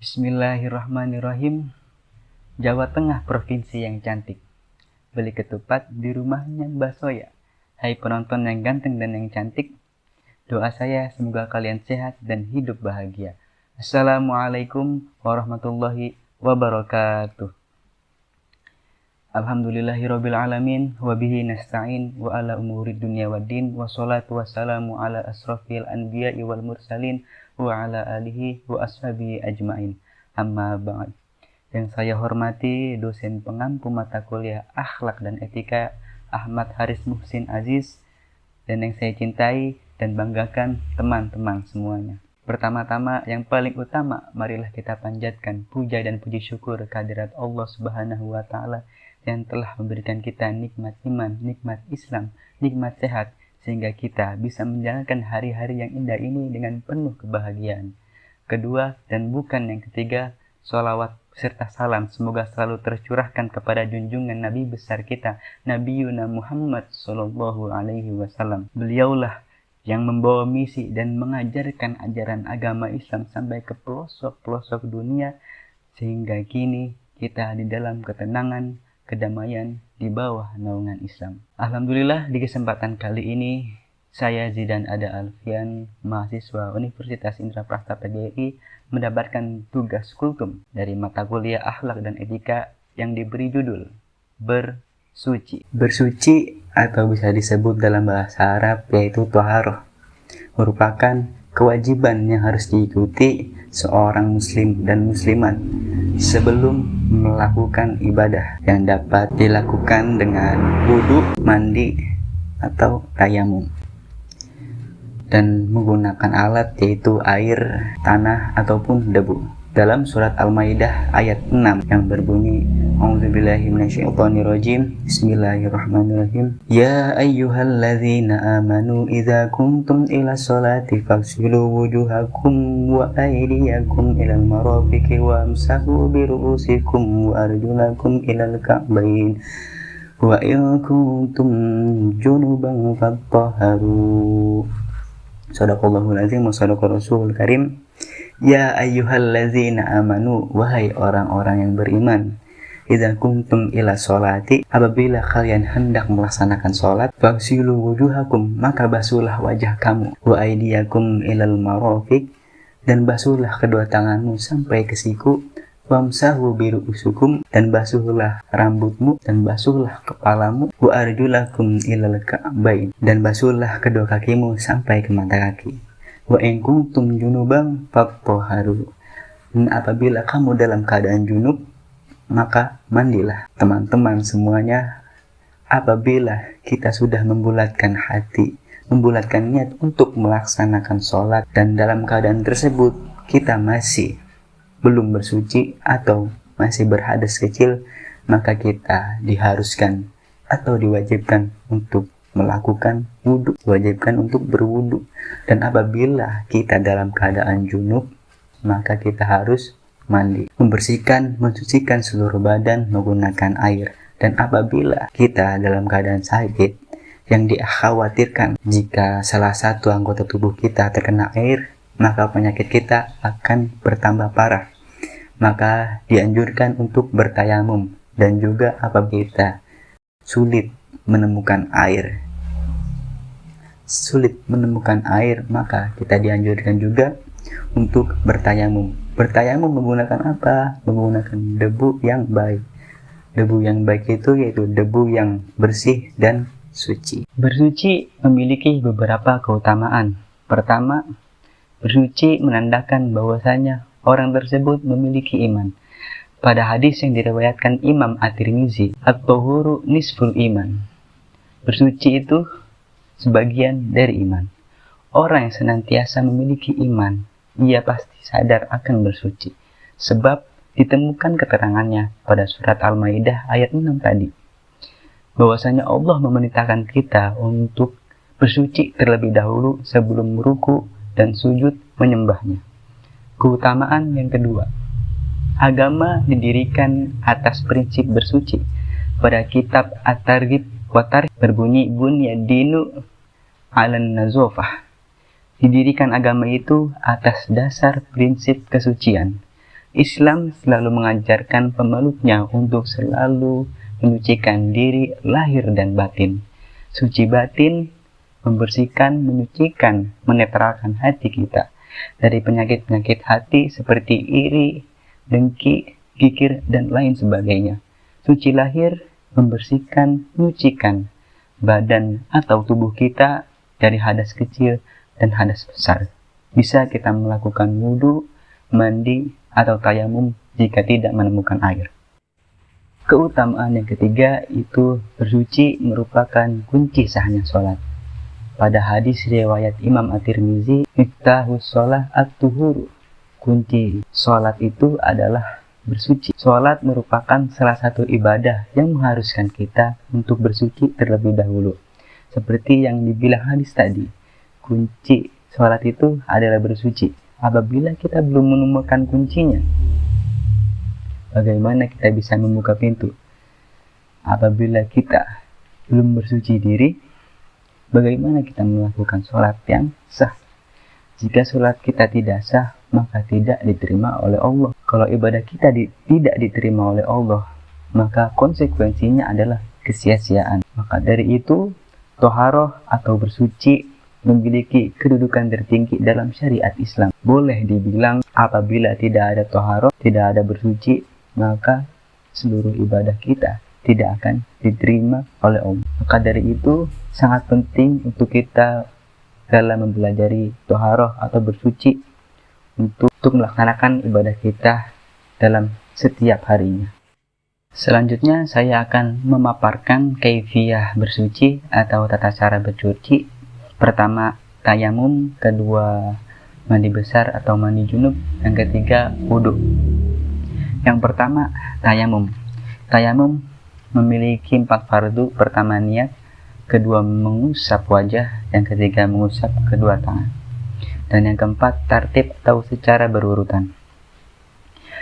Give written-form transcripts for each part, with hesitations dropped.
Bismillahirrahmanirrahim. Jawa Tengah provinsi yang cantik. Beli ketupat di rumahnya Mbak Soya. Hai penonton yang ganteng dan yang cantik. Doa saya semoga kalian sehat dan hidup bahagia. Assalamualaikum warahmatullahi wabarakatuh. Alhamdulillahirabbil alamin wa bihi nasta'in wa ala umuri dunya waddin wa sholatu wassalamu ala asrofil anbiya'i wal mursalin wa ala alihi wa ashabihi ajmain. Amma ba'd. Yang saya hormati dosen pengampu mata kuliah akhlak dan etika Ahmad Haris Muhsin Aziz, dan yang saya cintai dan banggakan teman-teman semuanya. Pertama-tama yang paling utama, marilah kita panjatkan puja dan puji syukur kehadirat Allah Subhanahu wa taala yang telah memberikan kita nikmat iman, nikmat Islam, nikmat sehat, sehingga kita bisa menjalankan hari-hari yang indah ini dengan penuh kebahagiaan. Kedua dan bukan yang ketiga, sholawat serta salam semoga selalu tercurahkan kepada junjungan Nabi besar kita, Nabi Yuna Muhammad Sallallahu Alaihi Wasallam. Beliaulah yang membawa misi dan mengajarkan ajaran agama Islam sampai ke pelosok-pelosok dunia, sehingga kini kita di dalam ketenangan, kedamaian di bawah naungan Islam. Alhamdulillah, di kesempatan kali ini saya Zidan Ada Alfian, mahasiswa Universitas Indraprasta PGRI, mendapatkan tugas kultum dari mata kuliah akhlak dan etika yang diberi judul bersuci. Bersuci atau bisa disebut dalam bahasa Arab yaitu thaharah, merupakan kewajiban yang harus diikuti seorang muslim dan muslimat sebelum melakukan ibadah yang dapat dilakukan dengan wudhu, mandi, atau tayamum, dan menggunakan alat yaitu air, tanah, ataupun debu. Dalam surat Al-Maidah ayat 6 yang berbunyi, A'udzubillahi minasyaitonirrajim, Bismillahirrahmanirrahim. Ya ayyuhalladzina amanu idza kuntum ila sholati faghsilu wujuhakum wa aydiyakum ilal marafiqi wamsahu bi ru'usikum wa arjulakum ilal ka'bayn wa in kuntum junuban fattahharu. Shadaqallahul azim wa shadaqar rasulul karim. Ya ayyuhallazina amanu, wahai orang-orang yang beriman, idza kuntum ila sholati, apabila kalian hendak melaksanakan sholat, faghsilu wujuhakum, maka basuhlah wajah kamu, wa aydiyakum ilal marafiq, dan basuhlah kedua tanganmu sampai ke siku, wamsahu biru'usukum, dan basuhlah rambutmu dan basuhlah kepalamu, wa arjulakum ilal ka'bain, dan basuhlah kedua kakimu sampai ke mata kaki. Wa in kuntum junuban fattahharu, dan apabila kamu dalam keadaan junub, maka mandilah. Teman-teman semuanya, apabila kita sudah membulatkan hati, membulatkan niat untuk melaksanakan sholat, dan dalam keadaan tersebut kita masih belum bersuci atau masih berhadas kecil, maka kita diharuskan atau diwajibkan untuk melakukan wudhu, diwajibkan untuk berwudhu. Dan apabila kita dalam keadaan junub, maka kita harus mandi, membersihkan, mensucikan seluruh badan menggunakan air. Dan apabila kita dalam keadaan sakit, yang dikhawatirkan jika salah satu anggota tubuh kita terkena air, maka penyakit kita akan bertambah parah. Maka dianjurkan untuk bertayamum. Dan juga apabila kita sulit menemukan air, maka kita dianjurkan juga untuk bertayamum. Bertayamum menggunakan apa? Menggunakan debu yang baik. Debu yang baik itu yaitu debu yang bersih dan suci. Bersuci memiliki beberapa keutamaan. Pertama, bersuci menandakan bahwasanya orang tersebut memiliki iman. Pada hadis yang diriwayatkan Imam At-Tirmizi, at-tuhuru nisful iman. Bersuci itu sebagian dari iman. Orang yang senantiasa memiliki iman, ia pasti sadar akan bersuci. Sebab ditemukan keterangannya pada surat Al-Maidah ayat 6 tadi, bahwasanya Allah memerintahkan kita untuk bersuci terlebih dahulu sebelum ruku dan sujud menyembahnya. Keutamaan yang kedua, agama didirikan atas prinsip bersuci. Pada kitab At-Targhib wa Tarhib berbunyi, bunyadinu 'alan nazofah. Didirikan agama itu atas dasar prinsip kesucian. Islam selalu mengajarkan pemeluknya untuk selalu menyucikan diri lahir dan batin. Suci batin, membersihkan, menyucikan, menetralkan hati kita dari penyakit-penyakit hati seperti iri, dengki, kikir, dan lain sebagainya. Suci lahir, membersihkan, menyucikan badan atau tubuh kita dari hadas kecil dan hadas besar. Bisa kita melakukan wudhu, mandi, atau tayamum jika tidak menemukan air. Keutamaan yang ketiga itu bersuci merupakan kunci sahnya sholat. Pada hadis riwayat Imam At-Tirmizi, miftahus sholah at-tuhur. Kunci sholat itu adalah bersuci. Sholat merupakan salah satu ibadah yang mengharuskan kita untuk bersuci terlebih dahulu. Seperti yang dibilang hadis tadi, kunci sholat itu adalah bersuci. Apabila kita belum menemukan kuncinya, bagaimana kita bisa membuka pintu? Apabila kita belum bersuci diri, bagaimana kita melakukan sholat yang sah? Jika sholat kita tidak sah, maka tidak diterima oleh Allah. Kalau ibadah kita tidak diterima oleh Allah, maka konsekuensinya adalah kesia-siaan. Maka dari itu, toharoh atau bersuci memiliki kedudukan tertinggi dalam syariat Islam. Boleh dibilang apabila tidak ada toharoh, tidak ada bersuci, maka seluruh ibadah kita tidak akan diterima oleh Allah. Maka dari itu sangat penting untuk kita dalam mempelajari toharoh atau bersuci untuk melaksanakan ibadah kita dalam setiap harinya. Selanjutnya saya akan memaparkan kaifiyah bersuci atau tata cara bersuci. Pertama, tayamum. Kedua, mandi besar atau mandi junub. Yang ketiga, wudhu. Yang pertama, tayamum. Tayamum memiliki 4 fardu. Pertama, niat. Kedua, mengusap wajah. Yang ketiga, mengusap kedua tangan. Dan yang keempat, tartib atau secara berurutan.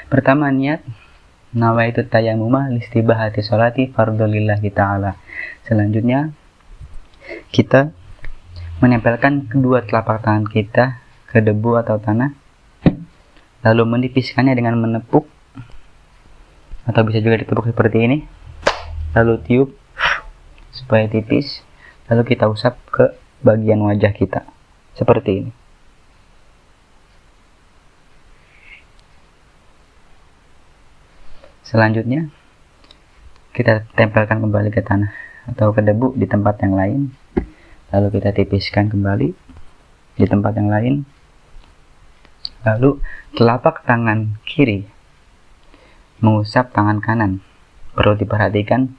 Pertama, niat. Nawaitu tayamumah listibahati sholati fardulillahi ta'ala. Selanjutnya, kita menempelkan kedua telapak tangan kita ke debu atau tanah, lalu menipiskannya dengan menepuk, atau bisa juga ditepuk seperti ini, lalu tiup supaya tipis, lalu kita usap ke bagian wajah kita seperti ini. Selanjutnya kita tempelkan kembali ke tanah atau ke debu di tempat yang lain, lalu kita tipiskan kembali di tempat yang lain. Lalu telapak tangan kiri mengusap tangan kanan. Perlu diperhatikan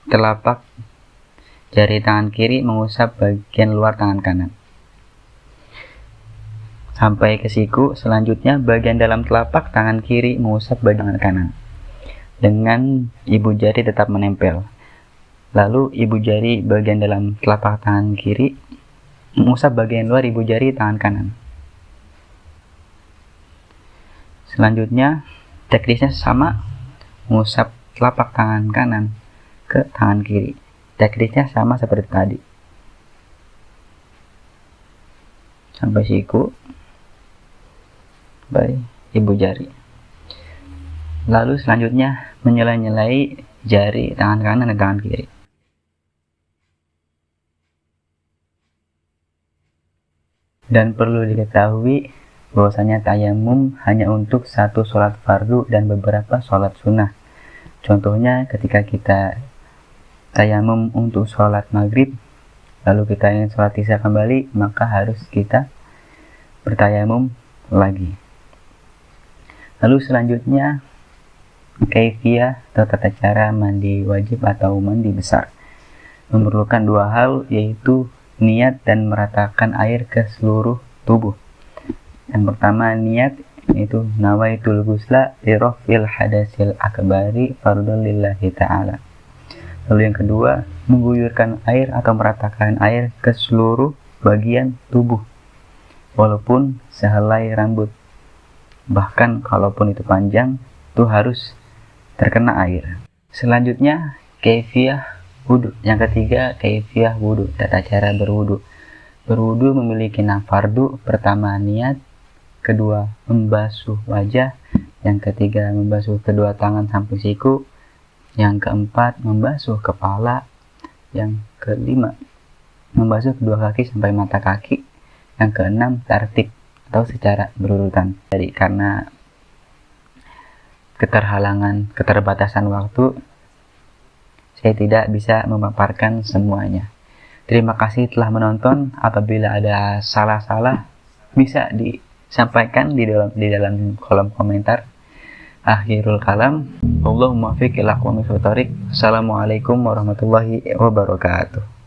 telapak jari tangan kiri mengusap bagian luar tangan kanan sampai ke siku. Selanjutnya bagian dalam telapak tangan kiri mengusap bagian tangan kanan dengan ibu jari tetap menempel. Lalu ibu jari bagian dalam telapak tangan kiri mengusap bagian luar ibu jari tangan kanan. Selanjutnya teknisnya sama, mengusap telapak tangan kanan ke tangan kiri. Teknisnya sama seperti tadi. Sampai siku, baik ibu jari. Lalu selanjutnya menyela-nyelai jari tangan kanan dan tangan kiri. Dan perlu diketahui bahwasanya tayamum hanya untuk satu sholat fardu dan beberapa sholat sunnah. Contohnya ketika kita tayamum untuk sholat maghrib, lalu kita ingin sholat isya kembali, maka harus kita bertayamum lagi. Lalu selanjutnya kaifiyah atau tata cara mandi wajib atau mandi besar. Memerlukan 2 hal, yaitu niat dan meratakan air ke seluruh tubuh. Yang pertama niat, yaitu nawaitul ghusla li raf'il hadasil akbari fardhun lillahi ta'ala. Lalu yang kedua, mengguyurkan air atau meratakan air ke seluruh bagian tubuh walaupun sehelai rambut. Bahkan kalaupun itu panjang, itu harus terkena air. Selanjutnya kaifiyah wudhu. Yang ketiga kaifiyah wudhu, tata cara berwudhu. Berwudhu memiliki 6 fardu. Pertama niat, kedua membasuh wajah, yang ketiga membasuh kedua tangan sampai siku, yang keempat membasuh kepala, yang kelima membasuh kedua kaki sampai mata kaki, yang keenam tartib atau secara berurutan. Jadi karena keterbatasan waktu, saya tidak bisa memaparkan semuanya. Terima kasih telah menonton. Apabila ada salah-salah bisa disampaikan di dalam kolom komentar. Akhirul kalam, Allahumma fiq ila aqwamit thoriq. Assalamualaikum warahmatullahi wabarakatuh.